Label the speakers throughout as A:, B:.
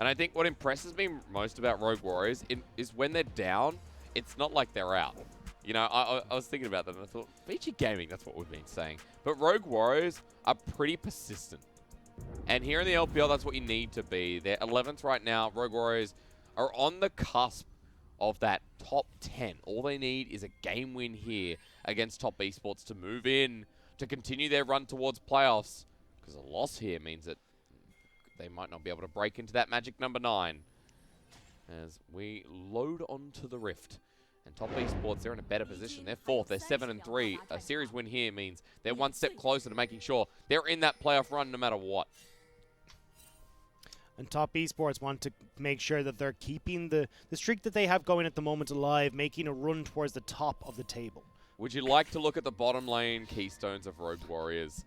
A: And I think what impresses me most about Rogue Warriors is when they're down, it's not like they're out. You know, I was thinking about that and I thought, VG Gaming, that's what we've been saying. But Rogue Warriors are pretty persistent. And here in the LPL, that's what you need to be. They're 11th right now. Rogue Warriors are on the cusp of that top 10. All they need is a game win here against top esports to move in, to continue their run towards playoffs. Because a loss here means that they might not be able to break into that magic number 9. As we load onto the Rift. And top esports, they're in a better position. They're 4th, they're 7-3. A series win here means they're one step closer to making sure they're in that playoff run no matter what.
B: And top esports want to make sure that they're keeping the streak that they have going at the moment alive, making a run towards the top of the table.
A: Would you like to look at the bottom lane keystones of Rogue Warriors?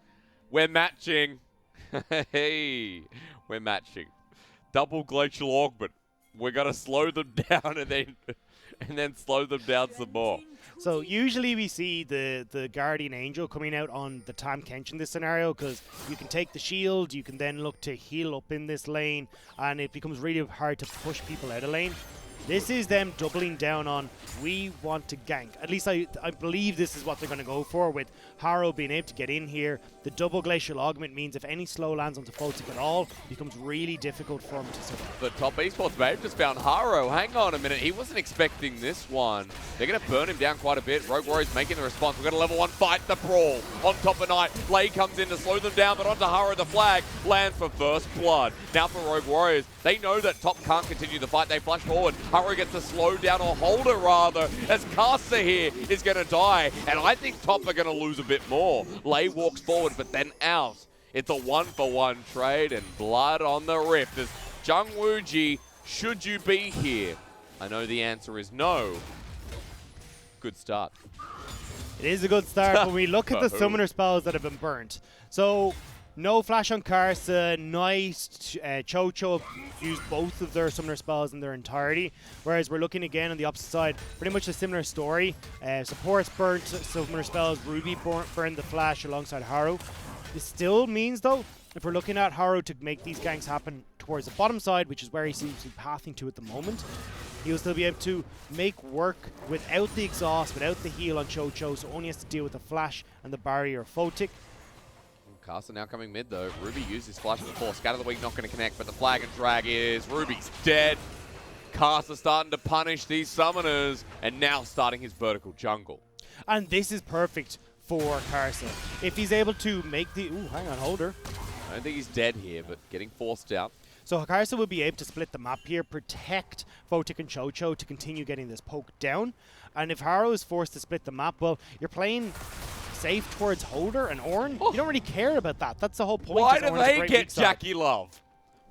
A: We're matching. Hey, we're matching. Double glacial augment. We're going to slow them down and then slow them down some more.
B: So usually we see the Guardian Angel coming out on the Tam Kench in this scenario because you can take the shield, you can then look to heal up in this lane, and it becomes really hard to push people out of lane. This is them doubling down on, we want to gank. At least I believe this is what they're going to go for, with Harrow being able to get in here. The double glacial augment means if any slow lands onto Photic at all, it becomes really difficult for him to survive.
A: The top esports mate just found Harrow. Hang on a minute, he wasn't expecting this one. They're going to burn him down quite a bit. Rogue Warriors making the response. We've got a level 1 fight, the brawl. On top of Knight, Lay comes in to slow them down, but onto Harrow, the flag lands for first blood. Now for Rogue Warriors, they know that top can't continue the fight. They flash forward. Harrow gets the slow down, or hold it rather, as Caster here is going to die. And I think top are going to lose a bit more. Lay walks forward, but then out. It's a 1-for-1 trade, and blood on the Rift. As Jung Wooji, should you be here? I know the answer is no. Good start.
B: It is a good start when we look at the summoner spells that have been burnt. So, no flash on Karsa, nice. Cho used both of their summoner spells in their entirety. Whereas we're looking again on the opposite side, pretty much a similar story. Supports burnt summoner spells, Ruby burned the flash alongside Harrow. This still means though, if we're looking at Harrow to make these ganks happen towards the bottom side, which is where he seems to be pathing to at the moment, he'll still be able to make work without the exhaust, without the heal on Cho, so only has to deal with the flash and the barrier of Photic.
A: Caster now coming mid though. Ruby used his flash before. Scatter the Weak not going to connect, but the flag and drag is Ruby's dead. Caster starting to punish these summoners, and now starting his vertical jungle.
B: And this is perfect for Karsa. If he's able to make the... Ooh, hang on, hold her.
A: I don't think he's dead here, but getting forced out.
B: So Karsa will be able to split the map here, protect Photic and Cho to continue getting this poke down. And if Harrow is forced to split the map, well, you're playing safe towards Holder and Ornn. Oh. You don't really care about that. That's the whole point.
A: Why do they get Jackie Love?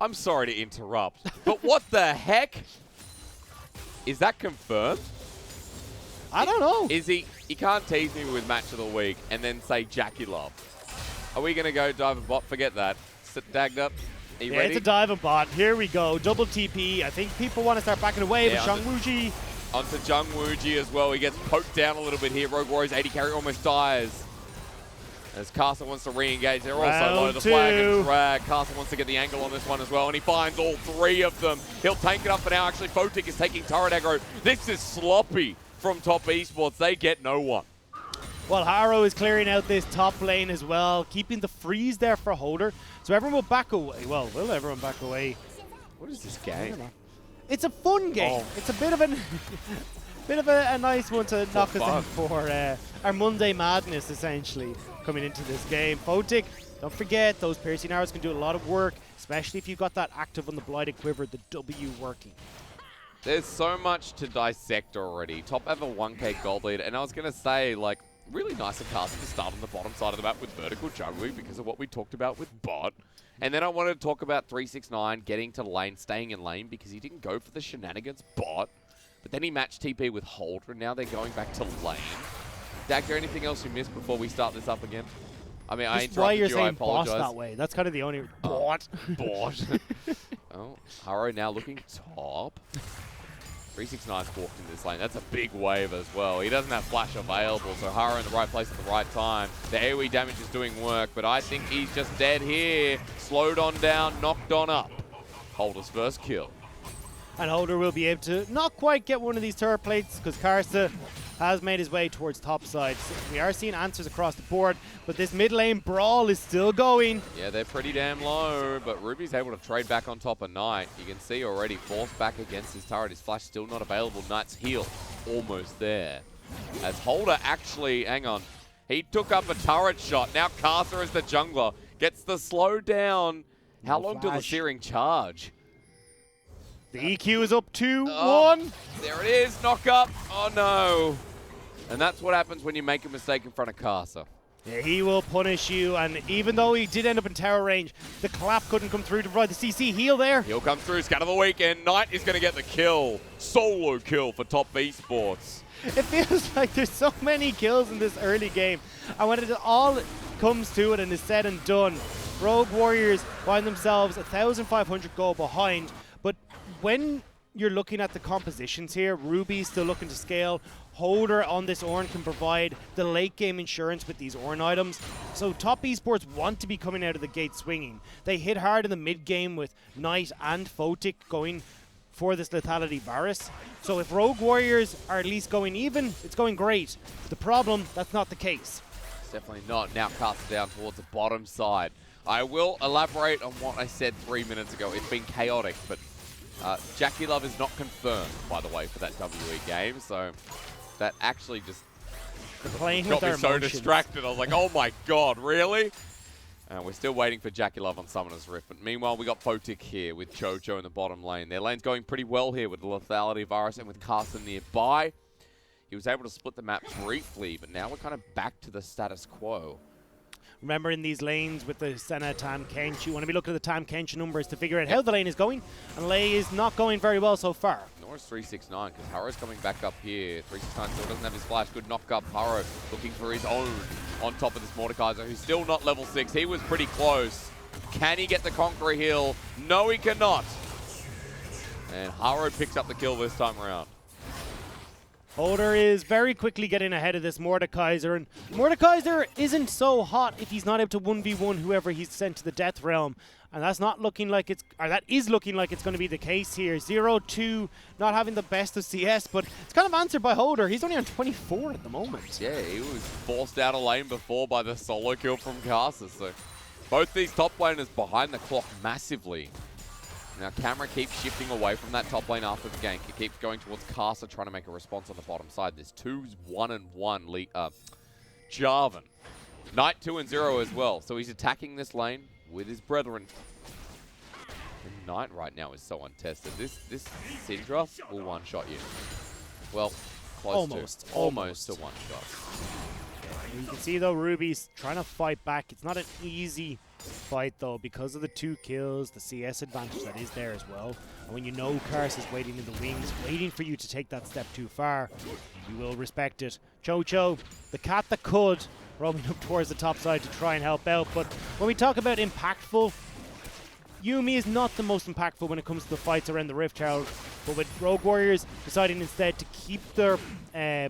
A: I'm sorry to interrupt, but what the heck? Is that confirmed?
B: I don't know.
A: Is he can't tease me with match of the week and then say Jackie Love. Are we going to go dive and bot? Forget that. Sit dagged up. Are you ready?
B: It's a dive and bot. Here we go. Double TP. I think people want to start backing away, but Jung Wooji.
A: Onto Jung Wooji as well. He gets poked down a little bit here. Rogue Warriors 80 carry almost dies. As Castle wants to re-engage. They're also low. The flag and drag. Castle wants to get the angle on this one as well, and he finds all 3 of them. He'll tank it up for now. Actually, Photic is taking turret aggro. This is sloppy from top esports. They get no one.
B: Well, Harrow is clearing out this top lane as well, keeping the freeze there for Holder. So everyone will back away. Well, will everyone back away?
A: What is this game?
B: It's a fun game. Oh. It's a bit of a nice one to knock us in for our Monday madness, essentially, coming into this game. Photic, don't forget, those piercing arrows can do a lot of work, especially if you've got that active on the Blighted Quiver, the W working.
A: There's so much to dissect already. Top have a 1k gold lead, and I was going to say, like, really nice of Caster to start on the bottom side of the map with vertical juggling because of what we talked about with bot. And then I wanted to talk about 369 getting to lane, staying in lane because he didn't go for the shenanigans bot. But then he matched TP with Holder, and now they're going back to lane. Dak, there anything else you missed before we start this up again? I mean, I interrupted
B: why you're
A: you,
B: saying
A: I apologize.
B: boss that way. That's kind of the only... Bot.
A: Bot. Oh, Harrow now looking top. 369's walked into this lane. That's a big wave as well. He doesn't have flash available, so Harrow in the right place at the right time. The AoE damage is doing work, but I think he's just dead here. Slowed on down, knocked on up. Holder's first kill.
B: And Holder will be able to not quite get one of these turret plates because Karsa has made his way towards top side. So we are seeing answers across the board, but this mid lane brawl is still going.
A: Yeah, they're pretty damn low, but Ruby's able to trade back on top of Knight. You can see already forced back against his turret. His flash still not available. Knight's heal almost there. As Holder actually, hang on, he took up a turret shot. Now Karsa as the jungler gets the slow down. How long till the Searing charge?
B: The EQ is up 2-1.
A: There it is, knock up. Oh no. And that's what happens when you make a mistake in front of Karsa.
B: Yeah, he will punish you, and even though he did end up in tower range, the clap couldn't come through to provide the CC heal there.
A: He'll come through, scatter the weekend. Knight is going to get the kill. Solo kill for top Esports.
B: It feels like there's so many kills in this early game, and when it all comes to it and is said and done, Rogue Warriors find themselves 1,500 gold behind. But when you're looking at the compositions here, Ruby's still looking to scale. Holder on this Ornn can provide the late game insurance with these Ornn items. So top Esports want to be coming out of the gate swinging. They hit hard in the mid game with Knight and Photic going for this lethality Varus. So if Rogue Warriors are at least going even, it's going great. The problem, that's not the case.
A: It's definitely not. Now cast down towards the bottom side. I will elaborate on what I said 3 minutes ago. It's been chaotic, but Jackie Love is not confirmed, by the way, for that WE game. So that actually just got me so distracted. I was like, oh my god, really? We're still waiting for Jackie Love on Summoner's Rift. But meanwhile, we got Photic here with Chocho in the bottom lane. Their lane's going pretty well here with the lethality Varus and with Carson nearby. He was able to split the map briefly, but now we're kind of back to the status quo.
B: Remember, in these lanes with the Senna, Tam, Kench, you want to be looking at the Tam, Kench numbers to figure out how the lane is going. And Lei is not going very well so far.
A: Nor is 369, because Harrow's coming back up here. 369 still doesn't have his flash. Good knock up. Harrow looking for his own on top of this Mordekaiser, who's still not level 6. He was pretty close. Can he get the Conqueror heal? No, he cannot. And Harrow picks up the kill this time around.
B: Holder is very quickly getting ahead of this Mordekaiser, and Mordekaiser isn't so hot if he's not able to 1v1 whoever he's sent to the Death Realm, and that's not looking like it's, or that is looking like it's going to be the case here. 0-2, not having the best of CS, but it's kind of answered by Holder. He's only on 24 at the moment.
A: Yeah, he was forced out of lane before by the solo kill from Karsa, so both these top laners behind the clock massively. Now, camera keeps shifting away from that top lane after the gank. It keeps going towards Karsa, trying to make a response on the bottom side. There's 2-1-1 Jarvan. Knight 2-0 as well. So he's attacking this lane with his brethren. And Knight right now is so untested. This Syndra will one-shot you. Well, close to. Almost a one-shot.
B: You can see, though, Ruby's trying to fight back. It's not an easy fight, though, because of the 2 kills, the CS advantage that is there as well. And when you know Kars is waiting in the wings, waiting for you to take that step too far, you will respect it. Chocho, the cat that could, roaming up towards the top side to try and help out. But when we talk about impactful, Yuumi is not the most impactful when it comes to the fights around the Rift Tower. But with Rogue Warriors deciding instead to keep their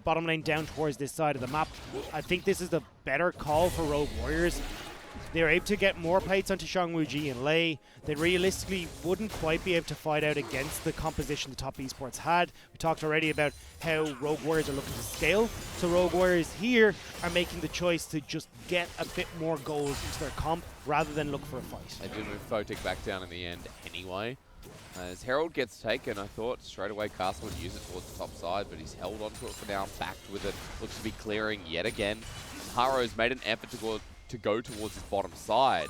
B: bottom lane down towards this side of the map, I think this is the better call for Rogue Warriors. They're able to get more plates onto Xiangwu and Lei. They realistically wouldn't quite be able to fight out against the composition the top Esports had. We talked already about how Rogue Warriors are looking to scale. So Rogue Warriors here are making the choice to just get a bit more gold into their comp rather than look for a fight.
A: They do move Photic back down in the end anyway. As Herald gets taken, I thought straight away Castle would use it towards the top side, but he's held onto it for now, backed with it. Looks to be clearing yet again. Harrow's made an effort to go towards his bottom side.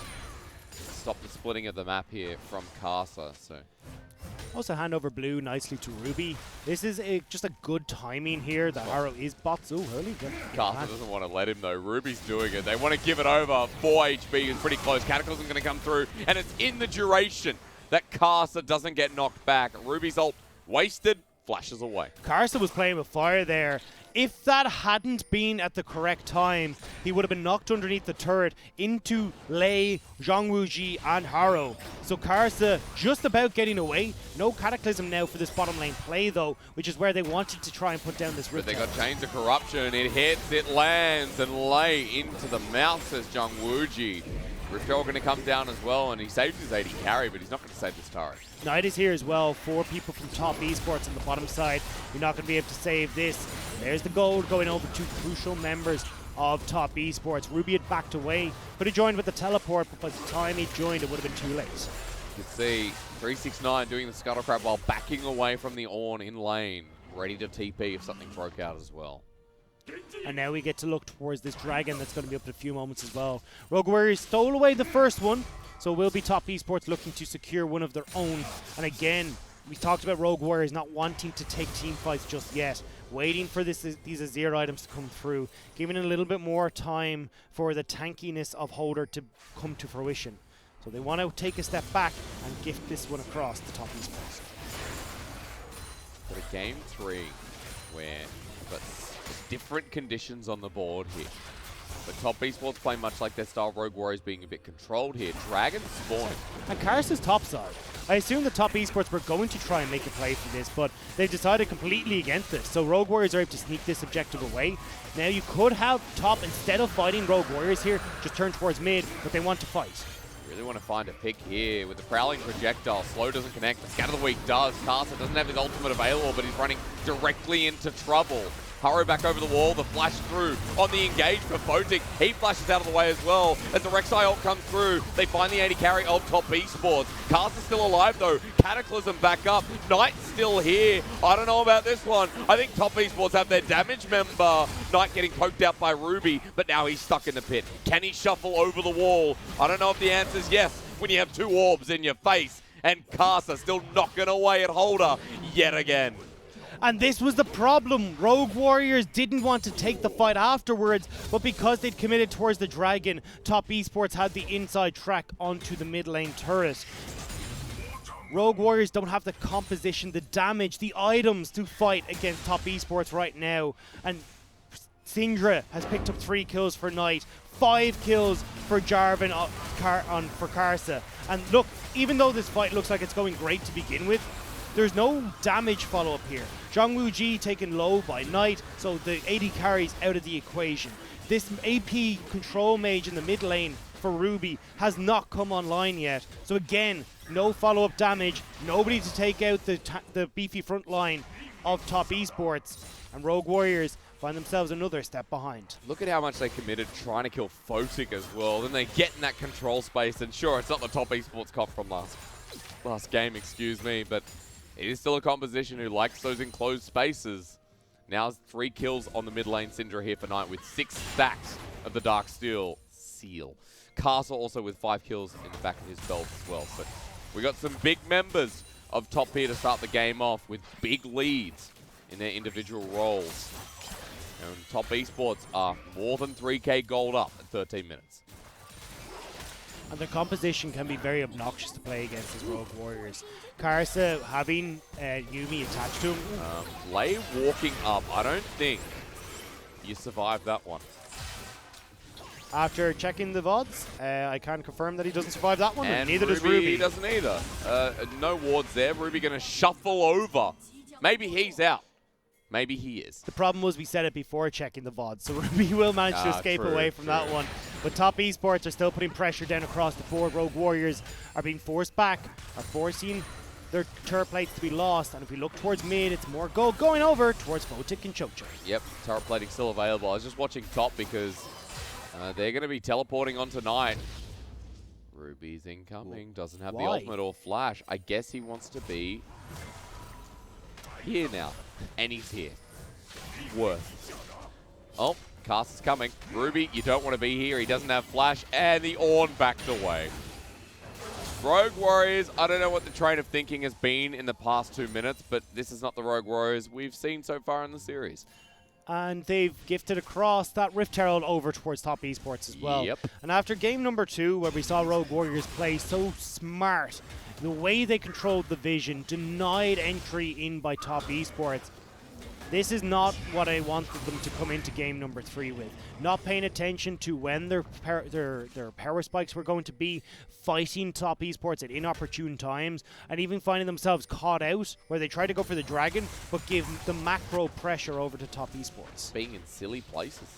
A: Stop the splitting of the map here from Karsa. So
B: also hand over blue nicely to Ruby. This is just a good timing here. The Harrow is bot so early.
A: Karsa doesn't want to let him though. Ruby's doing it. They want to give it over. 4 HP is pretty close. Cataclysm's going to come through, and it's in the duration that Karsa doesn't get knocked back. Ruby's ult wasted, flashes away.
B: Karsa was playing with fire there. If that hadn't been at the correct time, he would have been knocked underneath the turret into Lei, Xiangwu and Harrow. So Karsa just about getting away. No Cataclysm now for this bottom lane play though, which is where they wanted to try and put down this Rift.
A: But they got Chains of Corruption. It hits, it lands, and Lei into the mouth, says Xiangwu. Rift going to come down as well, and he saved his AD carry, but he's not going to save this turret.
B: Knight is here as well. 4 people from Top Esports on the bottom side. You're not going to be able to save this. There's the gold going over to crucial members of Top Esports. Ruby had backed away, could have joined with the teleport, but by the time he joined, it would have been too late.
A: You can see 369 doing the scuttle crab while backing away from the Ornn in lane, ready to TP if something broke out as well.
B: And now we get to look towards this dragon that's going to be up in a few moments as well. Rogue Warriors stole away the first one, so will be Top Esports looking to secure one of their own. And again, we talked about Rogue Warriors not wanting to take team fights just yet, waiting for these Azir items to come through, giving it a little bit more time for the tankiness of Holder to come to fruition. So they want to take a step back and gift this one across the Top Esports.
A: For a game 3 where we've got different conditions on the board here. But Top Esports play much like their style, Rogue Warriors being a bit controlled here. Dragon spawning.
B: And Karsa's top side. I assume the Top Esports were going to try and make a play for this, but they've decided completely against this. So Rogue Warriors are able to sneak this objective away. Now you could have Top, instead of fighting Rogue Warriors here, just turn towards mid, but they want to fight.
A: Really want to find a pick here with the Prowling Projectile. Slow doesn't connect, but Scatter the Weak does. Karsa doesn't have his ultimate available, but he's running directly into trouble. Hurry back over the wall, the flash through on the engage for Photic. He flashes out of the way as well as the Rek'Sai ult comes through. They find the 80 carry of Top Esports. Karsa's still alive though. Cataclysm back up. Knight's still here. I don't know about this one. I think Top Esports have their damage member. Knight getting poked out by Ruby, but now he's stuck in the pit. Can he shuffle over the wall? I don't know if the answer is yes when you have 2 orbs in your face. And Karsa still knocking away at Holder yet again.
B: And this was the problem. Rogue Warriors didn't want to take the fight afterwards, but because they'd committed towards the dragon, Top Esports had the inside track onto the mid lane turret. Rogue Warriors don't have the composition, the damage, the items to fight against Top Esports right now. And Syndra has picked up 3 kills for Knight, 5 kills for Jarvan for Karsa. And look, even though this fight looks like it's going great to begin with, there's no damage follow-up here. Zhongwu Ji taken low by Knight, so the 80 carries out of the equation. This AP control mage in the mid lane for Ruby has not come online yet. So again, no follow-up damage, nobody to take out the beefy front line of Top Esports, and Rogue Warriors find themselves another step behind.
A: Look at how much they committed trying to kill Photic as well. Then they get in that control space, and sure, it's not the Top Esports comp from last game, excuse me, but it is still a composition who likes those enclosed spaces. Now 3 kills on the mid lane. Syndra here for Knight with 6 stacks of the Dark Steel seal. Karsa also with 5 kills in the back of his belt as well. So we got some big members of top here to start the game off with big leads in their individual roles. And Top Esports are more than 3k gold up in 13 minutes.
B: And the composition can be very obnoxious to play against as Rogue Warriors. Karsa having Yuumi attached to him.
A: Lei walking up. I don't think you survived that one.
B: After checking the VODs, I can confirm that he doesn't survive that one, and neither
A: Ruby
B: does Ruby.
A: He doesn't either. No wards there. Ruby going to shuffle over. Maybe he's out. Maybe he is.
B: The problem was we said it before checking the VOD, so Ruby will manage to escape away from that one. But Top Esports are still putting pressure down across the board. Rogue Warriors are being forced back, are forcing their turret plates to be lost. And if we look towards mid, it's more gold going over towards Photic and Chocho.
A: Yep, turret plating still available. I was just watching top because they're going to be teleporting on tonight. Ruby's incoming, doesn't have the ultimate or flash. I guess he wants to be here now. And he's here. Worth. Oh, Karsa's coming. Ruby, you don't want to be here. He doesn't have flash. And the Ornn backed away. Rogue Warriors, I don't know what the train of thinking has been in the past 2 minutes, but this is not the Rogue Warriors we've seen so far in the series.
B: And they've gifted across that Rift Herald over towards Top Esports as well.
A: Yep.
B: And after game number 2, where we saw Rogue Warriors play so smart, the way they controlled the vision, denied entry in by Top Esports, this is not what I wanted them to come into game number 3 with. Not paying attention to when their power spikes were going to be, fighting Top Esports at inopportune times, and even finding themselves caught out where they try to go for the dragon, but give the macro pressure over to Top Esports.
A: Being in silly places.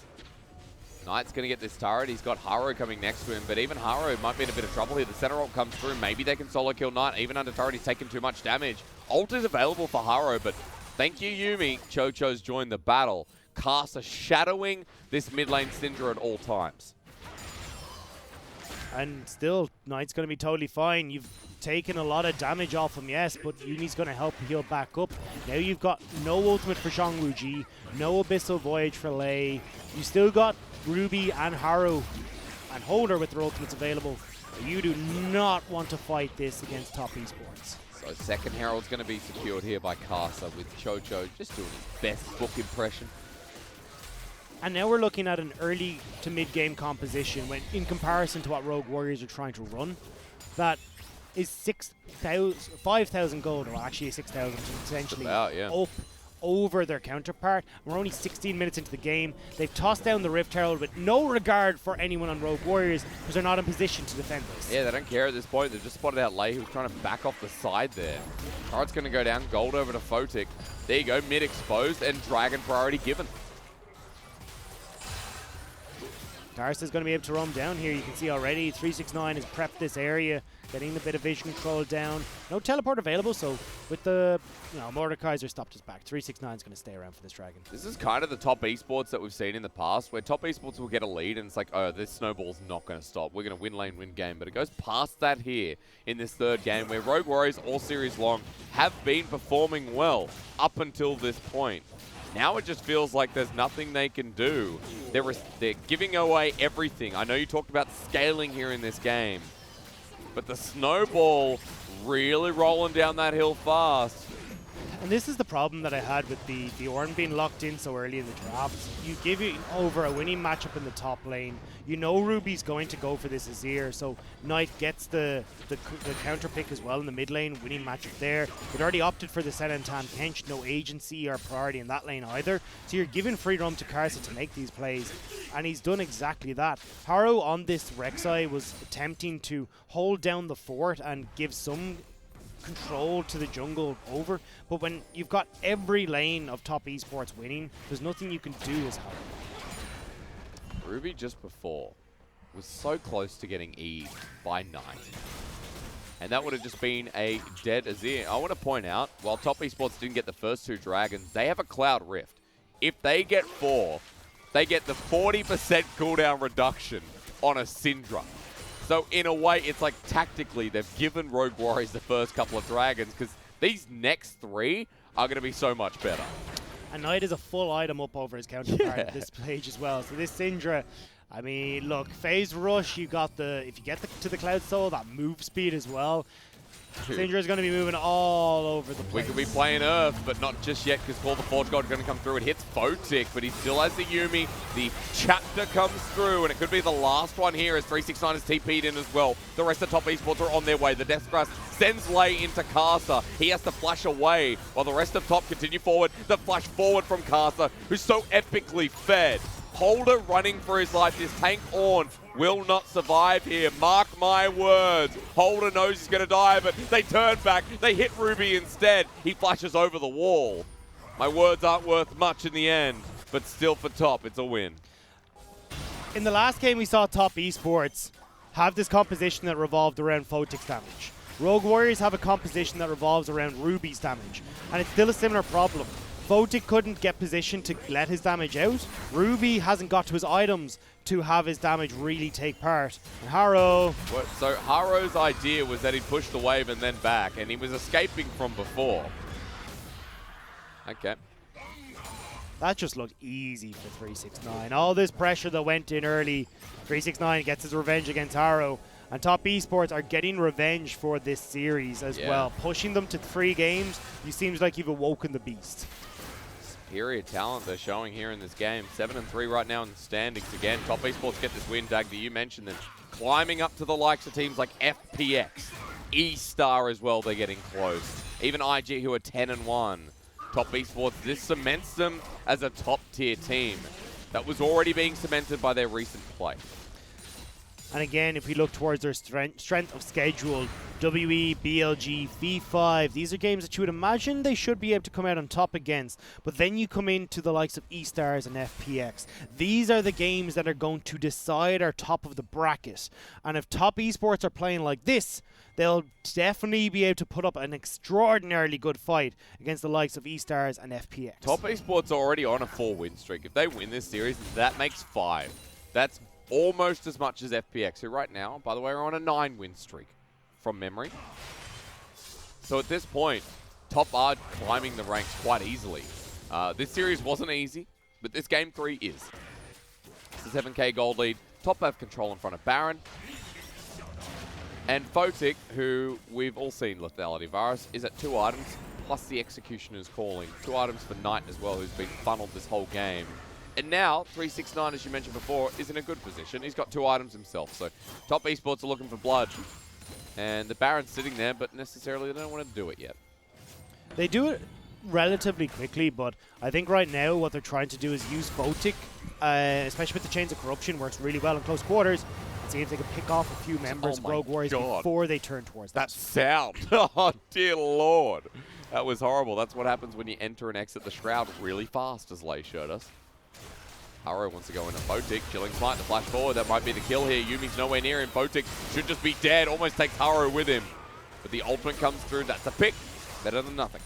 A: Knight's going to get this turret. He's got Haro coming next to him, but even Haro might be in a bit of trouble here. The center ult comes through. Maybe they can solo kill Knight. Even under turret, he's taken too much damage. Ult is available for Haro, but thank you, Yuumi. Chocho's joined the battle. Karsa shadowing this mid lane Syndra at all times.
B: And still, Knight's going to be totally fine. You've taken a lot of damage off him, yes, but Yumi's going to help heal back up. Now you've got no ultimate for Zhongwuji, no Abyssal Voyage for Lei. You still got Ruby and Haro and Holder with their ultimates available. You do not want to fight this against top esports.
A: So second Herald's going to be secured here by Karsa with Chocho just doing his best book impression.
B: And now we're looking at an early to mid-game composition when, in comparison to what Rogue Warriors are trying to run, that is 5,000 gold, or actually 6,000 essentially, up over their counterpart. We're only 16 minutes into the game. They've tossed down the Rift Herald with no regard for anyone on Rogue Warriors because they're not in position to defend this.
A: Yeah, they don't care at this point. They've just spotted out Lei, who's trying to back off the side there. Turret's going to go down. Gold over to Photic. There you go, mid exposed and Dragon priority given.
B: Karsa's going to be able to roam down here. You can see already 369 has prepped this area, getting a bit of vision control down. No teleport available, so with the Mordekaiser stopped his back. 369 is going to stay around for this dragon.
A: This is kind of the top esports that we've seen in the past, where top esports will get a lead and it's like, oh, this snowball's not going to stop. We're going to win lane, win game. But it goes past that here in this third game, where Rogue Warriors all series long have been performing well up until this point. Now it just feels like there's nothing they can do. They're giving away everything. I know you talked about scaling here in this game, but the snowball really rolling down that hill fast.
B: And this is the problem that I had with the Ornn being locked in so early in the draft. You give it over a winning matchup in the top lane. You know Ruby's going to go for this Azir, so Knight gets the counter pick as well in the mid lane, winning matchup there. They'd already opted for the Sedantan Kench, no agency or priority in that lane either. So you're giving free roam to Karsa to make these plays, and he's done exactly that. Haro on this Rek'Sai was attempting to hold down the fort and give some control to the jungle over, but when you've got every lane of top esports winning, there's nothing you can do as Haro.
A: Ruby just before was so close to getting E'd by Knight, and that would have just been a dead Azir. I want to point out, while top esports didn't get the first two dragons, they have a Cloud Rift. If they get 4, they get the 40% cooldown reduction on a Syndra. So in a way, it's like tactically they've given Rogue Warriors the first couple of dragons, because these next 3 are going to be so much better.
B: And Knight is a full item up over his counterpart at this stage as well. So this Syndra, I mean, look, phase rush, you got if you get to the Cloud Soul, that move speed as well. Syndra's going to be moving all over the place.
A: We could be playing Earth, but not just yet, because Call the Forge God is going to come through. It hits Photic, but he still has the Yuumi. The chapter comes through, and it could be the last one here as 369 is TP'd in as well. The rest of top esports are on their way. The Death Grasp sends Lei into Karsa. He has to flash away, while the rest of top continue forward. The flash forward from Karsa, who's so epically fed. Holder running for his life. This tank Ornn will not survive here. Mark my words. Holder knows he's going to die, but they turn back. They hit Ruby instead. He flashes over the wall. My words aren't worth much in the end, but still for top, it's a win.
B: In the last game, we saw top esports have this composition that revolved around Photic's damage. Rogue Warriors have a composition that revolves around Ruby's damage, and it's still a similar problem. Photic couldn't get positioned to let his damage out. Ruby hasn't got to his items to have his damage really take part. And Haro...
A: So Haro's idea was that he'd push the wave and then back, and he was escaping from before. Okay.
B: That just looked easy for 369. All this pressure that went in early. 369 gets his revenge against Haro. And top esports are getting revenge for this series as well. Pushing them to 3 games, it seems like you've awoken the beast.
A: Superior talent they're showing here in this game. 7-3 right now in the standings again. Top esports get this win. Dagda, you mentioned them. Climbing up to the likes of teams like FPX, E-Star as well, they're getting close. Even IG, who are 10-1. Top esports, this cements them as a top tier team that was already being cemented by their recent play.
B: And again, if we look towards their strength of schedule, WE, BLG, V5, these are games that you would imagine they should be able to come out on top against. But then you come into the likes of eStars and FPX. These are the games that are going to decide our top of the bracket. And if top esports are playing like this, they'll definitely be able to put up an extraordinarily good fight against the likes of eStars and FPX.
A: Top esports are already on a 4-win streak. If they win this series, that makes 5. That's almost as much as FPX, who right now, by the way, are on a 9-win streak from memory. So at this point, Top are climbing the ranks quite easily. This series wasn't easy, but this game 3 is. It's a 7k gold lead. Top have control in front of Baron. And Photic, who we've all seen Lethality Virus, is at 2 items, plus the Executioner's Calling. 2 items for Knight as well, who's been funneled this whole game. And now, 369, as you mentioned before, is in a good position. He's got 2 items himself. So top esports are looking for blood. And the Baron's sitting there, but necessarily they don't want to do it yet.
B: They do it relatively quickly, but I think right now what they're trying to do is use Photic, especially with the Chains of Corruption, works really well in close quarters. See if they can pick off a few members of Rogue Warriors before they turn towards
A: that sound. Oh, dear Lord. That was horrible. That's what happens when you enter and exit the Shroud really fast, as Lay showed us. Haro wants to go into Photic. Chilling Smite, the flash forward. That might be the kill here. Yumi's nowhere near him. Photic should just be dead. Almost takes Haro with him. But the ultimate comes through. That's a pick. Better than nothing.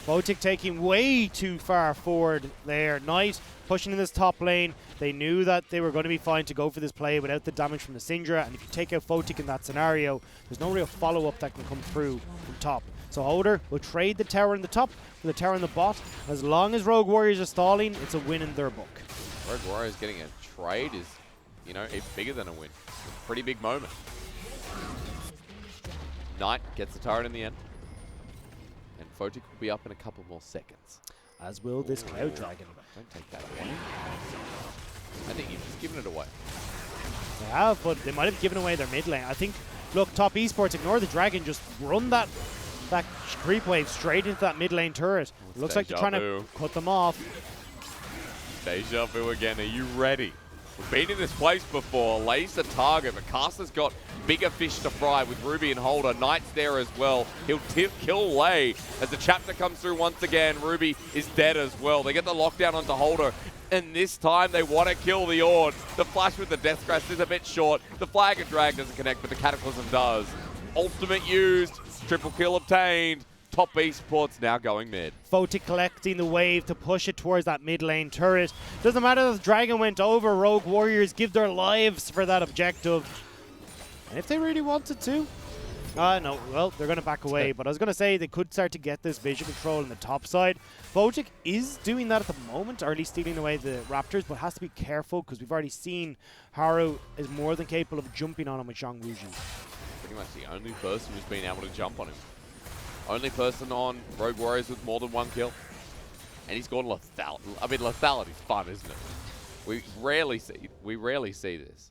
B: Photic taking way too far forward there. Knight pushing in this top lane. They knew that they were going to be fine to go for this play without the damage from the Syndra. And if you take out Photic in that scenario, there's no real follow-up that can come through from top. So Holder will trade the tower in the top with the tower in the bot. As long as Rogue Warriors are stalling, it's a win in their book.
A: Rogue Warriors getting a trade is, you know, it's bigger than a win. It's a pretty big moment. Knight gets the turret in the end. And Photic will be up in a couple more seconds.
B: As will this Cloud Dragon.
A: Don't take that away. I think you've just given it away.
B: They have, but they might have given away their mid lane. I think, look, top esports, ignore the dragon, just run that creep wave straight into that mid lane turret. It looks like they're trying to cut them off.
A: Deja vu again. Are you ready? We've been in this place before. Lay's the target, but Caster's got bigger fish to fry with Ruby and Holder. Knight's there as well. He'll kill Lay as the chapter comes through once again. Ruby is dead as well. They get the lockdown onto Holder, and this time they want to kill the Ord. The flash with the Death Grasp is a bit short. The Flag and Drag doesn't connect, but the Cataclysm does. Ultimate used. Triple kill obtained. Top esports now going mid.
B: Photic collecting the wave to push it towards that mid lane turret. Doesn't matter if the dragon went over. Rogue Warriors give their lives for that objective. And if they really wanted to. No, well, they're going to back away. But I was going to say they could start to get this vision control on the top side. Photic is doing that at the moment, or at least stealing away the Raptors, but has to be careful because we've already seen Haru is more than capable of jumping on him with Zhang Wuji.
A: Pretty much the only person who's been able to jump on him. Only person on Rogue Warriors with more than 1 kill. And he's gone lethality. I mean, lethality's fun, isn't it? We rarely see this.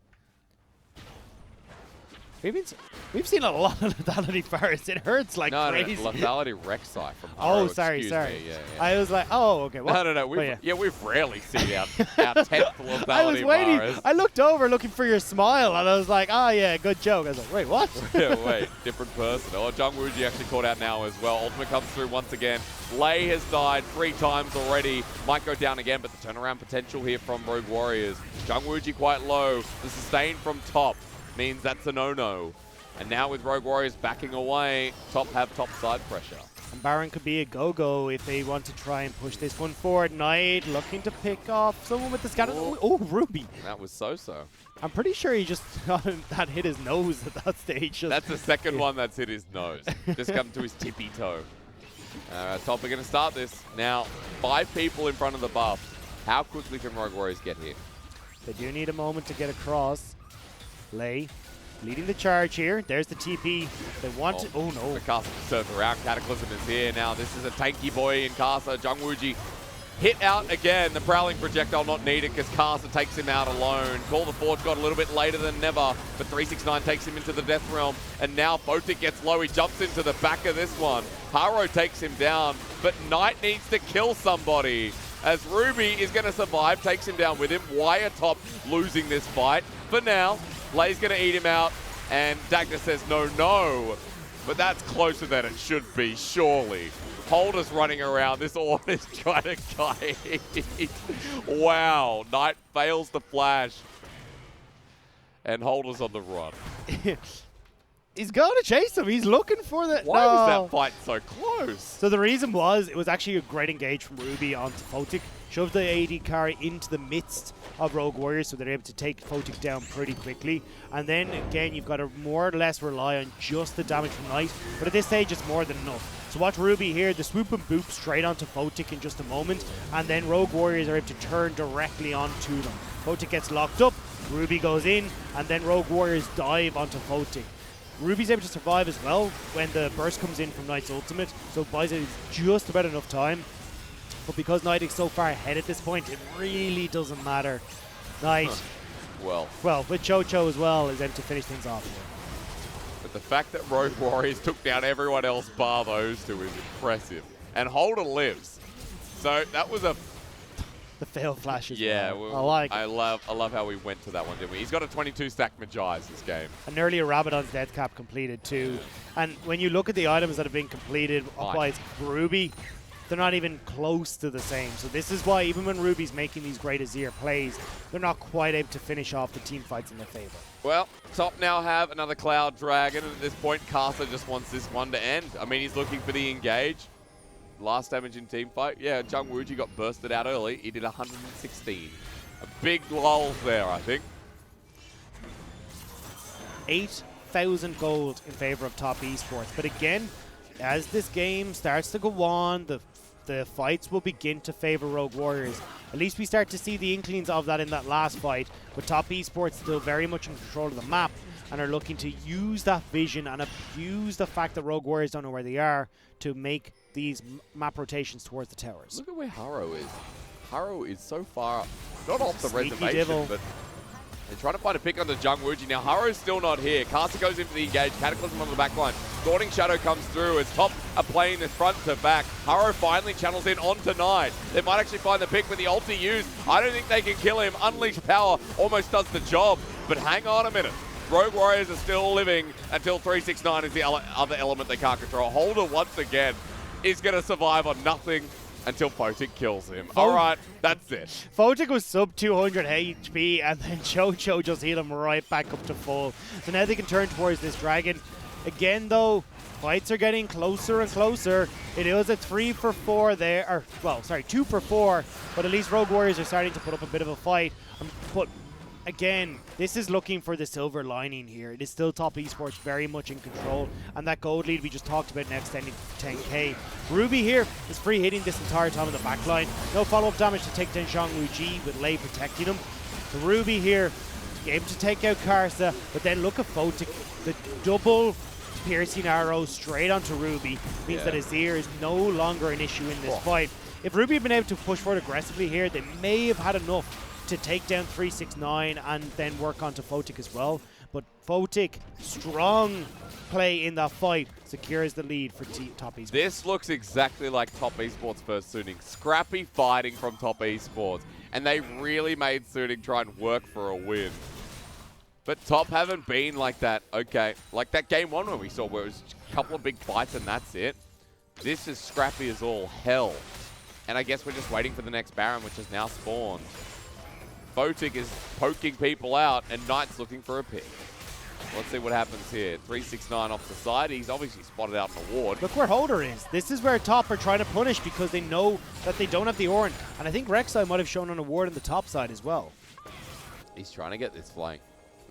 B: We've seen a lot of lethality first. It hurts like crazy.
A: No, lethality Rek'Sai from Haro.
B: Oh, sorry.
A: Yeah.
B: I was like, oh, okay. What?
A: No. We've rarely seen our 10th lethality
B: I was waiting.
A: virus.
B: I looked over looking for your smile, and I was like, oh, yeah, good joke. I was like, wait, what?
A: Wait, different person. Oh, Zhang Wuji actually caught out now as well. Ultimate comes through once again. Lay has died 3 times already. Might go down again, but the turnaround potential here from Rogue Warriors. Zhang Wuji quite low. The sustain from top means that's a no-no. And now with Rogue Warriors backing away, top have top side pressure.
B: And Baron could be a go-go if they want to try and push this one forward. Knight looking to pick off someone with the scatter. Oh, Ruby.
A: That was so-so.
B: I'm pretty sure he just that hit his nose at that stage.
A: That's the second one that's hit his nose. Just come to his tippy toe. Top are going to start this. Now, 5 people in front of the buff. How quickly can Rogue Warriors get here?
B: They do need a moment to get across. Lay leading the charge here. There's the TP. They want to... Oh, no.
A: The Casa turns around. Cataclysm is here now. This is a tanky boy in Casa. Zhang Wuji hit out again. The Prowling Projectile not needed because Casa takes him out alone. Call the Forge got a little bit later than never, but 369 takes him into the Death Realm. And now Photic gets low. He jumps into the back of this one. Haro takes him down, but Knight needs to kill somebody. As Ruby is going to survive, takes him down with him. Why are top losing this fight? for now. Lay's going to eat him out, and Dagda says no, no. But that's closer than it should be, surely. Holder's running around. This Ornn is trying to kite. Wow. Knight fails the flash. And Holder's on the run.
B: He's going to chase him. He's looking for the...
A: Why was that fight so close?
B: So the reason was, it was actually a great engage from Ruby onto Photic. Shoved the AD carry into the midst of Rogue Warriors, so they're able to take Photic down pretty quickly. And then, again, you've got to more or less rely on just the damage from Knight. But at this stage, it's more than enough. So watch Ruby here, the swoop and boop straight onto Photic in just a moment. And then Rogue Warriors are able to turn directly onto them. Photic gets locked up, Ruby goes in, and then Rogue Warriors dive onto Photic. Ruby's able to survive as well when the burst comes in from Knight's ultimate, so buys it just about enough time. But because Knight is so far ahead at this point, it really doesn't matter. Knight, well, with Cho as well, is able to finish things off here.
A: But the fact that Rogue Warriors took down everyone else bar those two is impressive. And Holder lives. So that was a...
B: The fail flashes.
A: Yeah,
B: well.
A: I love how we went to that one, didn't we? He's got a 22 stack Magi's this game.
B: And nearly a Rabadon's death cap completed too. And when you look at the items that have been completed by Ruby, they're not even close to the same. So this is why even when Ruby's making these great Azir plays, they're not quite able to finish off the team fights in their favor.
A: Well, Top now have another Cloud Dragon, and at this point, Casa just wants this one to end. I mean, he's looking for the engage. Last damage in team fight. Yeah, Jung Wooji got bursted out early. He did 116. A big lull there, I think.
B: 8,000 gold in favor of Top Esports. But again, as this game starts to go on, the fights will begin to favor Rogue Warriors. At least we start to see the inklings of that in that last fight. But Top Esports still very much in control of the map and are looking to use that vision and abuse the fact that Rogue Warriors don't know where they are to make these map rotations towards the towers.
A: Look at where Haro is. Haro is so far, not off the reservation,
B: devil.
A: but they're trying to find a pick on the Jung Wooji. Now, Haro's still not here. Casa goes into the engage. Cataclysm on the back line. Daunting Shadow comes through as Top are playing this front to back. Haro finally channels in onto Knight. They might actually find the pick with the ulti used. I don't think they can kill him. Unleashed Power almost does the job, but hang on a minute. Rogue Warriors are still living until 369 is the other element they can't control. Holder, once again, is going to survive on nothing until Photic kills him. All right, that's it.
B: Photic was sub 200 HP, and then Cho just healed him right back up to full. So now they can turn towards this dragon. Again, though, fights are getting closer and closer. It is a 3 for 4 there, or, well, sorry, 2 for 4, but at least Rogue Warriors are starting to put up a bit of a fight. But again, this is looking for the silver lining here. It is still Top Esports very much in control, and that gold lead we just talked about now extending to 10k. Ruby here is free hitting this entire time on the back line. No follow-up damage to take down Zhang Wuji with Lei protecting him. So Ruby here able to take out Karsa, but then look at Photic. The double piercing arrow straight onto Ruby means that Azir is no longer an issue in this fight. If Ruby had been able to push forward aggressively here, they may have had enough to take down 369 and then work onto Photic as well. But Photic, strong play in that fight, secures the lead for Top Esports.
A: This looks exactly like Top Esports first Suning. Scrappy fighting from Top Esports. And they really made Suning try and work for a win. But Top haven't been like that. Okay, like that game one when we saw where it was a couple of big fights and that's it. This is scrappy as all hell. And I guess we're just waiting for the next Baron, which has now spawned. Photic is poking people out, and Knight's looking for a pick. Let's see what happens here. 369 off the side. He's obviously spotted out an award.
B: Look where Holder is. This is where Top are trying to punish because they know that they don't have the Ornn. And I think Rek'Sai might have shown an award on the top side as well.
A: He's trying to get this flank.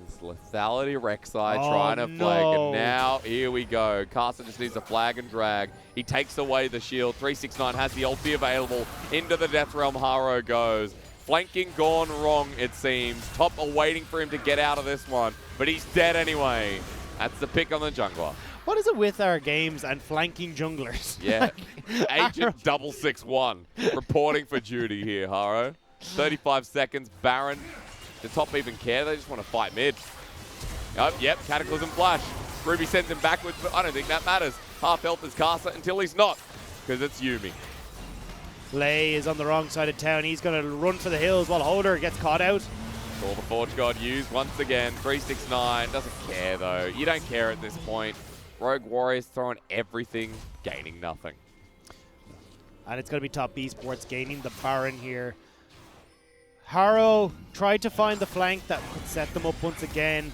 A: This lethality Rek'Sai trying to flank. And now, here we go. Carson just needs a flag and drag. He takes away the shield. 369 has the ulti available. Into the Death Realm, Haro goes. Flanking gone wrong, it seems. Top are waiting for him to get out of this one, but he's dead anyway. That's the pick on the jungler.
B: What is it with our games and flanking junglers?
A: Yeah. Agent 661 reporting for duty here, Haro. 35 seconds, Baron. Does Top even care? They just want to fight mid. Oh, yep, Cataclysm Flash. Ruby sends him backwards, but I don't think that matters. Half health is Casa until he's not, because it's Yuumi.
B: Lei is on the wrong side of town. He's going to run for the hills while Holder gets caught out.
A: All the Forge God used once again. 369 doesn't care though. You don't care at this point. Rogue Warriors throwing everything, gaining nothing.
B: And it's going to be top Esports gaining the Baron here. Harrow tried to find the flank that could set them up once again.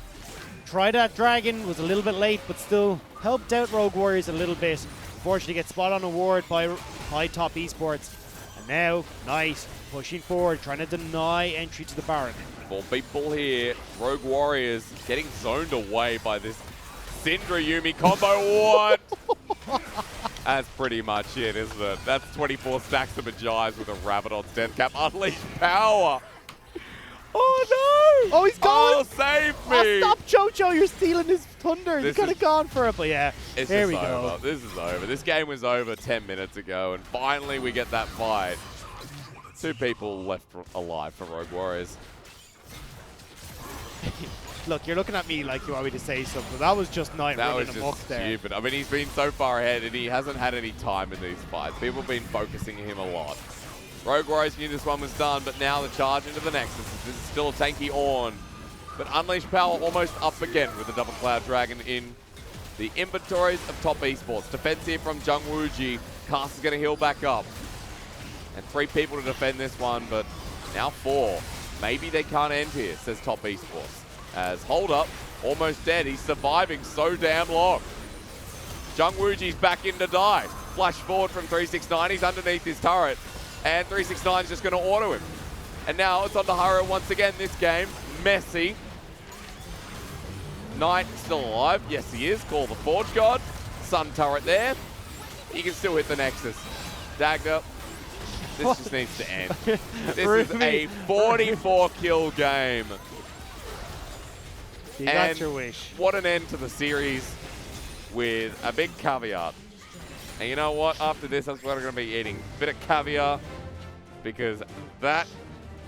B: Tried that Dragon, was a little bit late, but still helped out Rogue Warriors a little bit. Unfortunately, gets spot on award by top Esports. And now, Knight pushing forward, trying to deny entry to the Baron.
A: 4 people here. Rogue Warriors getting zoned away by this Syndra Yuumi combo. What? That's pretty much it, isn't it? That's 24 stacks of Magi's with a Rabadon's death cap. Unleash power. Oh no!
B: Oh, he's gone!
A: Oh, save me!
B: Oh, stop, Chocho! You're stealing his thunder. You
A: This
B: could have
A: is-
B: gone for it, but yeah,
A: It's
B: here
A: just
B: we go.
A: over. This is over. This game was over 10 minutes ago, and finally we get that fight. 2 people left alive for Rogue Warriors.
B: Look, you're looking at me like you want me to say something. That was just Knight
A: That
B: running
A: was
B: amok
A: just
B: there.
A: stupid. I mean, he's been so far ahead, and he hasn't had any time in these fights. People have been focusing him a lot. Rogue Warriors knew this one was done, but now the charge into the Nexus. This is still a tanky Ornn. But Unleash Power almost up again with the Double Cloud Dragon in the inventories of top Esports. Defense here from Jung Wooji. Cast is going to heal back up. And 3 people to defend this one, but now 4. Maybe they can't end here, says top Esports. As Hold Up, almost dead. He's surviving so damn long. Jung Wooji's back in to die. Flash forward from 369. He's underneath his turret. And 369 is just going to auto him. And now it's on to Haro once again this game. Messy. Knight still alive. Yes, he is. Call the Forge God. Sun turret there. He can still hit the Nexus. Dagda. This just needs to end. This is a 44 kill game.
B: You got your wish.
A: What an end to the series with a big caveat. And you know what? After this, that's what I'm going to be eating. Bit of caviar, because that